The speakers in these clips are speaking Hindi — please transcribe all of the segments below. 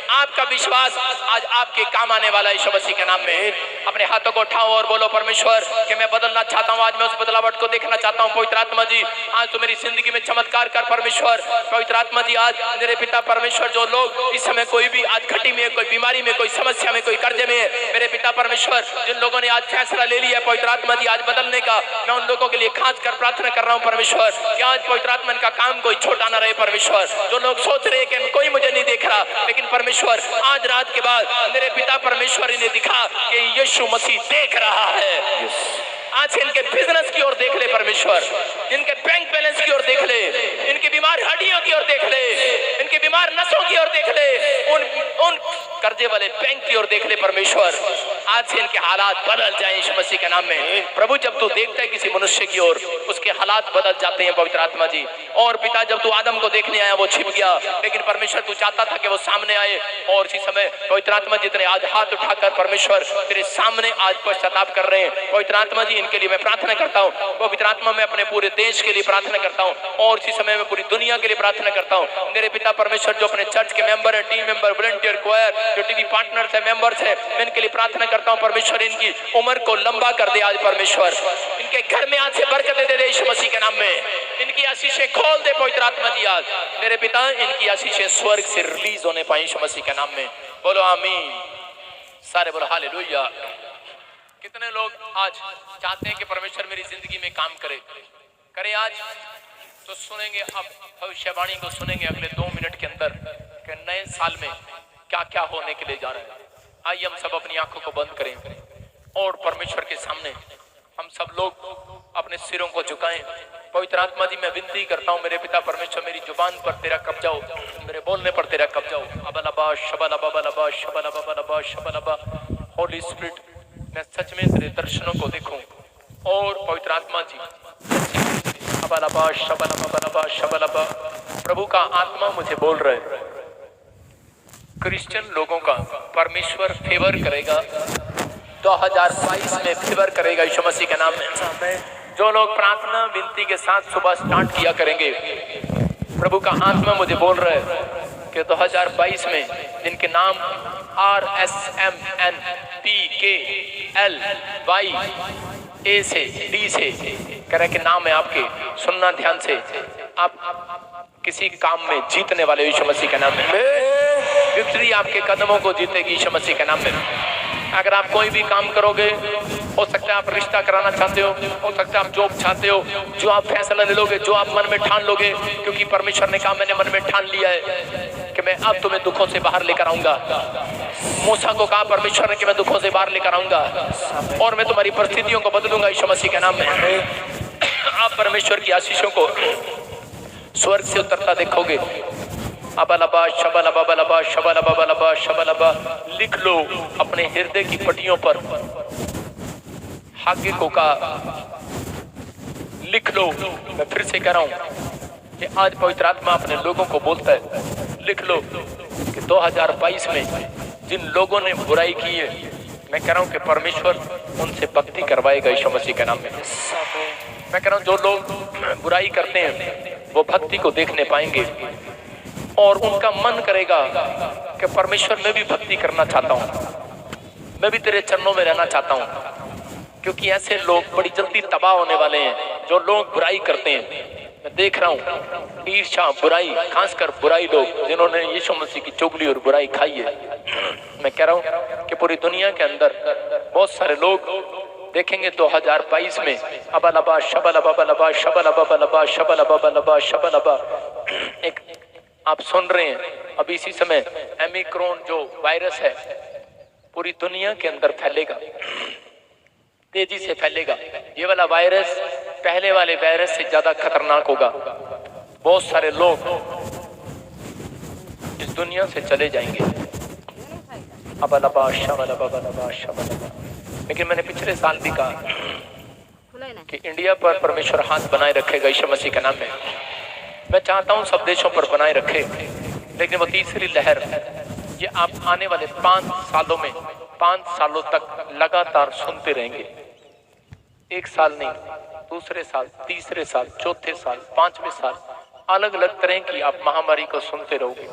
आपका विश्वास आज आपके काम आने वाला है यीशु मसीह के नाम में। अपने हाथों को उठाओ और बोलो परमेश्वर कि मैं बदलना चाहता हूँ, आज मैं उस बदलावट को देखना चाहता हूँ। पवित्र आत्मा जी आज तो मेरी जिंदगी में चमत्कार कर परमेश्वर। पवित्र आत्मा जी आज मेरे पिता परमेश्वर जो लोग इस समय कोई भी आज घटी में, कोई बीमारी में, कोई समस्या में, कोई कर्जे में है, मेरे पिता परमेश्वर जिन लोगों ने आज फैसला ले लिया है पवित्र आत्मा जी आज बदलने का, मैं उन लोगों के लिए खास कर प्रार्थना कर रहा हूँ परमेश्वर कि आज पवित्र आत्मा का काम कोई छोटा ना रहे परमेश्वर। जो लोग सोच रहे कि कोई मुझे नहीं देख रहा, लेकिन परमेश्वर आज रात के बाद मेरे पिता परमेश्वर इन्हें दिखा कि यीशु मसीह देख रहा है। आज इनके बिजनेस की ओर देख ले परमेश्वर, इनके बैंक बैलेंस की ओर देख ले, इनकी बीमार हड्डियों की ओर देख ले, इनकी बीमार नसों की ओर देख ले, उन कर्जे वाले बैंक की ओर देख ले परमेश्वर। आज से इनके हालात बदल जाएं यीशु मसीह के नाम में। प्रभु जब तू देखता है किसी मनुष्य की ओर, उसके हालात बदल जाते हैं पवित्र आत्मा जी। और पिता जब तू आदम को देखने आया वो छिप गया, लेकिन परमेश्वर तू चाहता था कि वो सामने आए। और इसी समय पवित्र आत्मा जी तेरे आज हाथ उठाकर परमेश्वर तेरे सामने आज पश्चाताप कर रहे हैं पवित्र आत्मा जी। इनके लिए मैं प्रार्थना करता हूँ पवित्र आत्मा, मैं अपने पूरे देश के लिए प्रार्थना करता हूँ और इसी समय में पूरी दुनिया के लिए प्रार्थना करता हूँ। मेरे पिता परमेश्वर जो अपने चर्च के मेंबर है, टीम मेंबर, वॉलंटियर, क्वायर, जो टीवी पार्टनर्स है, मेंबर्स है, मैं इनके लिए प्रार्थना करता हूँ परमेश्वर इनकी उम्र को लंबा कर दे आज परमेश्वर। इनके घर में आज से बरकत दे दे यीशु मसीह के नाम में। इनकी आशीषें खोल दे पवित्र आत्मा जी आज मेरे पिता, इनकी आशीषें स्वर्ग से रिलीज होने पाए यीशु मसीह के नाम में। बोलो आमीन, सारे बोलो हालेलुया। कितने लोग आज चाहते हैं कि परमेश्वर मेरी जिंदगी में काम करे आज तो सुनेंगे, अब भविष्यवाणी को सुनेंगे अगले 2 मिनट के अंदर कि नए साल में क्या क्या होने के लिए जा रहा है। आइए हम सब अपनी आंखों को बंद करें और परमेश्वर के सामने हम सब लोग अपने सिरों को झुकाएं। पवित्र आत्मा जी मैं विनती करता हूँ मेरे पिता परमेश्वर, मेरी जुबान पर तेरा कब्जा हो, मेरे बोलने पर तेरा कब्जा हो। अबलबा शबलबा बलबा शबलबा बलबा शबलबा। होली स्पिरिट मैं सच में तेरे दर्शनों को देखूं और पवित्र आत्मा जी अबलबा शबलबा बलबा शबलबा। प्रभु का आत्मा मुझे बोल रहे है क्रिश्चियन लोगों का परमेश्वर फेवर करेगा 2022 में, फेवर करेगा यीशु मसीह के नाम में। जो लोग प्रार्थना विनती के साथ सुबह स्टार्ट किया करेंगे, प्रभु का आत्मा मुझे बोल रहा है कि 2022 में जिनके नाम RSMNPKLY से D से करके के नाम है आपके, सुनना ध्यान से। आप किसी काम में जीतने वाले यीशु मसीह के नाम में। विक्ट्री आपके कदमों को जीतेगी यीशु मसीह के नाम में। अगर आप कोई भी काम करोगे, हो सकता है आप रिश्ता कराना चाहते हो सकता है आप जॉब चाहते हो, जो आप फैसला ले लोगे, जो आप मन में ठान लोगे, क्योंकि परमेश्वर ने कहा मैंने मन में ठान लिया है कि मैं अब तुम्हें दुखों से बाहर लेकर आऊंगा। मूसा को कहा परमेश्वर ने कि मैं दुखों से बाहर लेकर आऊंगा और मैं तुम्हारी परिस्थितियों को बदलूंगा यीशु मसीह के नाम में। आप परमेश्वर की आशीषों को स्वर्ग से उतरता देखोगे। अबलबा शबलबा बलबा शबलबा बलबा शबलबा। लिख लो अपने हृदय की पट्टियों पर हागे को का लिख लो। मैं फिर से कह रहा हूं कि आज पवित्र आत्मा अपने लोगों को बोलता है, लिख लो कि 2022 में जिन लोगों ने बुराई की है, मैं कह रहा हूं कि परमेश्वर उनसे भक्ति करवाएगा यीशु मसीह के नाम में। मैं कह रहा हूं जो लोग बुराई करते हैं वो भक्ति को देखने पाएंगे और उनका मन करेगा कि परमेश्वर मैं भी भक्ति करना चाहता हूं, मैं भी तेरे चरणों में रहना चाहता हूं। क्योंकि ऐसे लोग बड़ी जल्दी तबाह होने वाले हैं जो लोग बुराई करते हैं। मैं देख रहा हूँ ईर्ष्या, बुराई, खासकर बुराई लोग जिन्होंने यीशु मसीह की चुगली और बुराई खाई है। मैं कह रहा हूँ कि पूरी दुनिया के अंदर बहुत सारे लोग देखेंगे 2022 में अबलबा शबलबा बलबा शबलबा बलबा शबलबा बलबा शबलबा। एक आप सुन रहे हैं अभी इसी समय ओमिक्रॉन जो वायरस है पूरी दुनिया के अंदर फैलेगा, तेजी से फैलेगा। ये वाला वायरस पहले वाले वायरस से ज्यादा खतरनाक होगा। बहुत सारे लोग इस दुनिया से चले जाएंगे। अबलबा शबलबा बलबा शबलबा। लेकिन मैंने पिछले साल भी कहा कि इंडिया पर परमेश्वर हाथ बनाए रखेगा यीशु मसीह के नाम में। मैं चाहता हूं सब देशों पर बनाए रखे, लेकिन वो तीसरी लहर ये आप आने वाले 5 सालों में 5 सालों तक लगातार सुनते रहेंगे। 1 साल नहीं, दूसरे साल, तीसरे साल, चौथे साल, 5वें साल अलग अलग तरह की आप महामारी को सुनते रहोगे।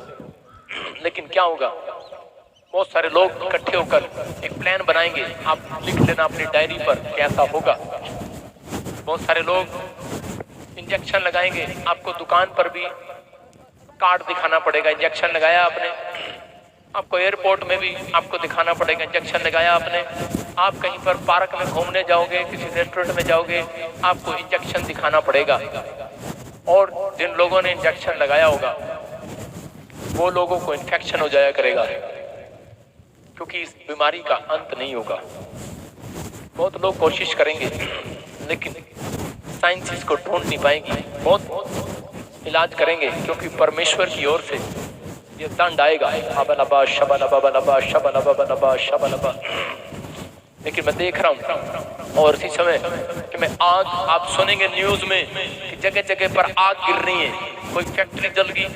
लेकिन क्या होगा बहुत सारे लोग इकट्ठे होकर एक प्लान बनाएंगे, आप लिख लेना अपनी डायरी पर कैसा होगा। बहुत सारे लोग इंजेक्शन लगाएंगे, आपको दुकान पर भी कार्ड दिखाना पड़ेगा, इंजेक्शन लगाया आपने। आपको एयरपोर्ट में भी आपको दिखाना पड़ेगा, इंजेक्शन लगाया आपने। आप कहीं पर पार्क में घूमने जाओगे, किसी रेस्टोरेंट में जाओगे, आपको इंजेक्शन दिखाना पड़ेगा। और जिन लोगों ने इंजेक्शन लगाया होगा वो लोगों को इन्फेक्शन हो जाया करेगा, क्योंकि इस बीमारी का अंत नहीं होगा। बहुत लोग कोशिश करेंगे लेकिन साइंस इसको ढूंढ नहीं पाएगी। बहुत इलाज करेंगे क्योंकि परमेश्वर की ओर से ये दंड आएगा, अबलबा शबलबा बलबा शबलबा बलबा शबलबा। लेकिन मैं देख रहा हूँ और इसी समय कि मैं आग, आप सुनेंगे न्यूज में कि जगह जगह पर आग गिर रही है। कोई फैक्ट्री जल गई,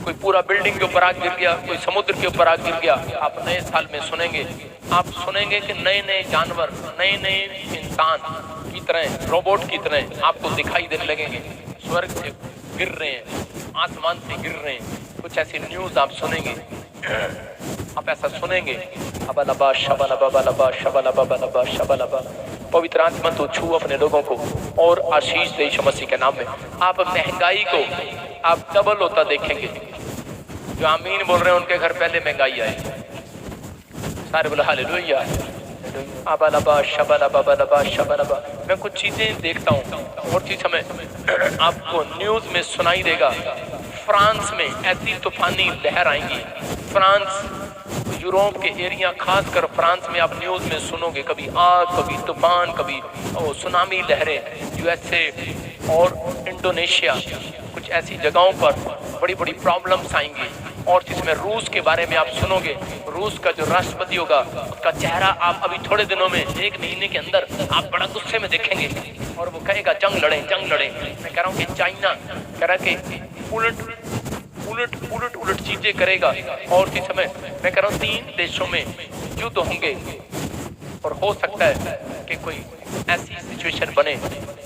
कोई पूरा बिल्डिंग के ऊपर आग गिर गया, कोई समुद्र के ऊपर आग गिर गया। आप नए साल में सुनेंगे, आप सुनेंगे कि नए नए जानवर, नए नए इंसान की तरह, रोबोट की तरह आपको दिखाई देने लगेंगे, स्वर्ग से गिर रहे हैं, आसमान से गिर रहे हैं। कुछ ऐसी न्यूज आप सुनेंगे, आप ऐसा सुनेंगे, अबलबा शबलबा बलबा शबलबा बलबा शबलबा। पवित्र आत्मा तो छू अपने लोगों को और आशीष दे यीशु मसीह के नाम में। आप महंगाई को आप डबल होता देखेंगे। जो आमीन बोल रहे हैं उनके घर पहले महंगाई आए। सारे बोला हालेलुया, अबलबा शबलबा बलबा शबलबा। मैं कुछ चीजें देखता हूँ और चीज हमें आपको न्यूज में सुनाई देगा। फ्रांस में ऐसी तूफानी लहर आएंगी। फ्रांस, यूरोप के एरिया, खासकर फ्रांस में आप न्यूज में सुनोगे, कभी आग, कभी तूफान, कभी सुनामी लहरें। यूएसए और इंडोनेशिया, कुछ ऐसी जगहों पर बड़ी बड़ी प्रॉब्लम्स आएंगी। और जिसमें रूस के बारे में आप सुनोगे, रूस का जो राष्ट्रपति होगा उसका चेहरा आप अभी थोड़े दिनों में, एक महीने के अंदर आप बड़ा गुस्से में देखेंगे और वो कहेगा जंग लड़े, जंग लड़े। मैं कह रहा हूँ कि चाइना कह रहा कि उलट उलट उलट उलट चीजें करेगा। और इस समय मैं कह रहा हूँ 3 देशों में युद्ध होंगे और हो सकता है कि कोई ऐसी सिचुएशन बने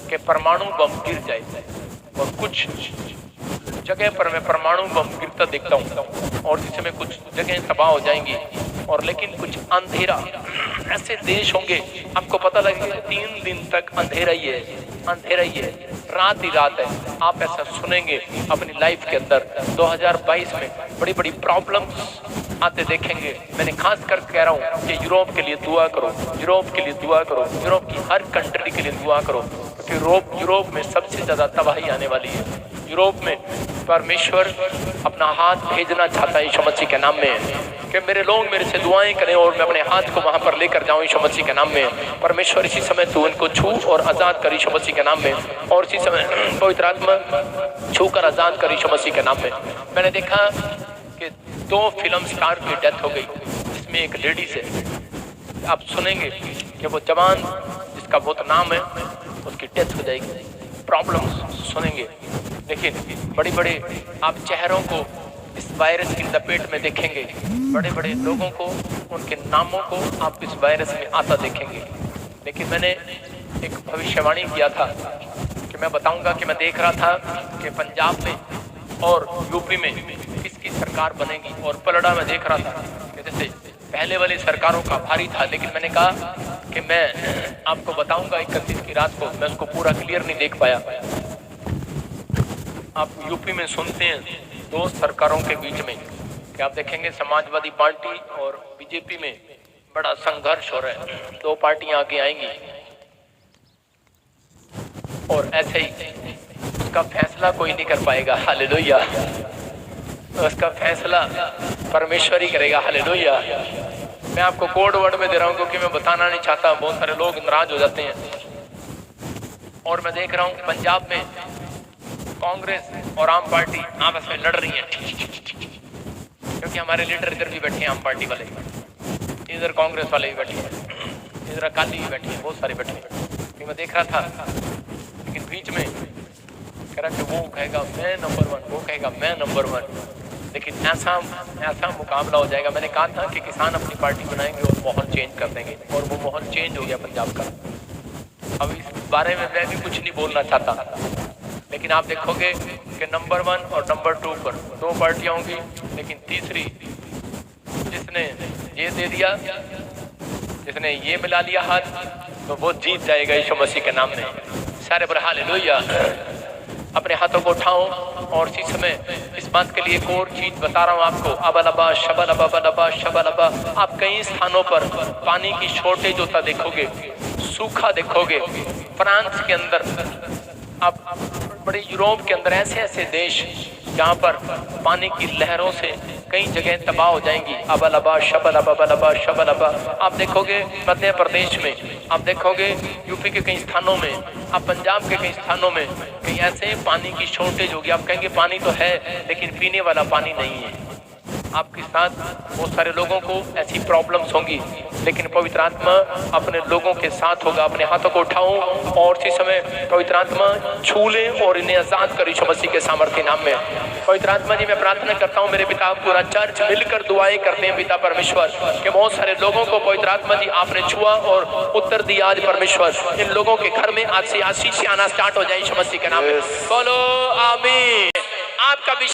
कि परमाणु बम गिर जाए। और कुछ जगह पर मैं परमाणु बम गिरता देखता हूँ और जिस समय कुछ जगह तबाह हो जाएंगी। और लेकिन कुछ अंधेरा, ऐसे देश होंगे आपको पता लगेगा 3 दिन तक अंधेरा ही है, अंधेरा ही है, रात ही रात है। आप ऐसा सुनेंगे अपनी लाइफ के अंदर। 2022 में बड़ी बड़ी प्रॉब्लम्स आते देखेंगे। मैंने खास कर कह रहा हूँ कि यूरोप के लिए दुआ करो, यूरोप के लिए दुआ करो, यूरोप की हर कंट्री के लिए दुआ करो, क्योंकि यूरोप में सबसे ज्यादा तबाही आने वाली है। यूरोप में परमेश्वर अपना हाथ भेजना चाहता है यीशु मसीह के नाम में, कि मेरे लोग मेरे से दुआएं करें और मैं अपने हाथ को वहां पर लेकर जाऊं यीशु मसीह के नाम में। परमेश्वर इसी समय तू उनको छू और आजाद कर यीशु मसीह के नाम में। और इसी समय पवित्र आत्मा छू कर आजाद कर यीशु मसीह के नाम में। मैंने देखा कि 2 फिल्म स्टार की डेथ हो गई, इसमें एक लेडीज है। आप सुनेंगे कि वो जवान जिसका बहुत नाम है उसकी डेथ हो जाएगी, प्रॉब्लम सुनेंगे। लेकिन बड़े बड़े आप चेहरों को इस वायरस की लपेट में देखेंगे, बड़े बड़े लोगों को, उनके नामों को आप इस वायरस में आता देखेंगे। लेकिन मैंने एक भविष्यवाणी किया था कि मैं बताऊंगा कि मैं देख रहा था कि पंजाब में और यूपी में किसकी सरकार बनेगी। और पलड़ा में देख रहा था कि जैसे पहले वाली सरकारों का भारी था। लेकिन मैंने कहा कि मैं आपको बताऊंगा 31 की रात को, मैं उसको पूरा क्लियर नहीं देख पाया। आप यूपी में सुनते हैं 2 सरकारों के बीच में कि आप देखेंगे समाजवादी पार्टी और बीजेपी में बड़ा संघर्ष हो रहा है। 2 पार्टियां आगे आएंगी और ऐसे ही उसका फैसला कोई नहीं कर पाएगा। हालेलुया, उसका फैसला परमेश्वर ही करेगा। हालेलुया। मैं आपको कोड वर्ड में दे रहा हूँ क्योंकि मैं बताना नहीं चाहता, बहुत सारे लोग नाराज हो जाते हैं। और मैं देख रहा हूँ पंजाब में कांग्रेस और आम पार्टी आपस में लड़ रही है, क्योंकि हमारे लीडर इधर भी बैठे हैं, आम पार्टी वाले इधर, कांग्रेस वाले भी बैठे हैं, इधर अकाली भी बैठे हैं, बहुत सारे बैठे हैं। मैं देख रहा था, लेकिन बीच में कह रहा कि वो कहेगा मैं नंबर 1, वो कहेगा मैं नंबर 1। लेकिन ऐसा मुकाबला हो जाएगा। मैंने कहा था कि किसान अपनी पार्टी बनाएंगे और माहौल चेंज कर देंगे, और वो माहौल चेंज हो गया पंजाब का। अब इस बारे में मैं भी कुछ नहीं बोलना चाहता, लेकिन आप देखोगे कि नंबर 1 और नंबर 2 पर 2 पार्टियां होंगी, लेकिन तीसरी जिसने जिसने ये दे दिया, जिसने ये मिला लिया हाथ, तो वो जीत जाएगा यीशु मसीह के नाम में। सारे पर हालेलुया। अपने हाथों को उठाओ और इसी समय इस बात के लिए एक और चीज बता रहा हूँ आपको। अबलबा शबलबा बलबा शबलबा। आप कई स्थानों पर पानी की शॉर्टेज होता देखोगे, सूखा देखोगे। फ्रांस के अंदर, आप बड़े यूरोप के अंदर ऐसे ऐसे देश जहाँ पर पानी की लहरों से कई जगह तबाह हो जाएंगी। अबलबा शबलबा बलबा शबलबा। आप देखोगे मध्य प्रदेश में, आप देखोगे यूपी के कई स्थानों में, आप पंजाब के कई स्थानों में कहीं ऐसे पानी की शॉर्टेज होगी। आप कहेंगे पानी तो है लेकिन पीने वाला पानी नहीं है। आपके साथ बहुत सारे लोगों को ऐसी प्रॉब्लम्स होंगी, लेकिन पवित्र आत्मा अपने लोगों के साथ होगा। अपने हाथों को उठाओ और इसी समय पवित्र आत्मा छू ले और इन्हें आजाद कर यीशु मसीह के सामर्थ्य नाम में। पवित्र आत्मा जी, मैं प्रार्थना करता हूँ मेरे पिता, पूरा चर्च मिलकर दुआएं करते हैं पिता परमेश्वर कि बहुत सारे लोगों को पवित्र आत्मा जी आपने छुआ और उत्तर दिया। आज परमेश्वर इन लोगों के घर में आज से आशीष आना स्टार्ट हो जाए यीशु मसीह के नाम में। बोलो आमीन। आपका भी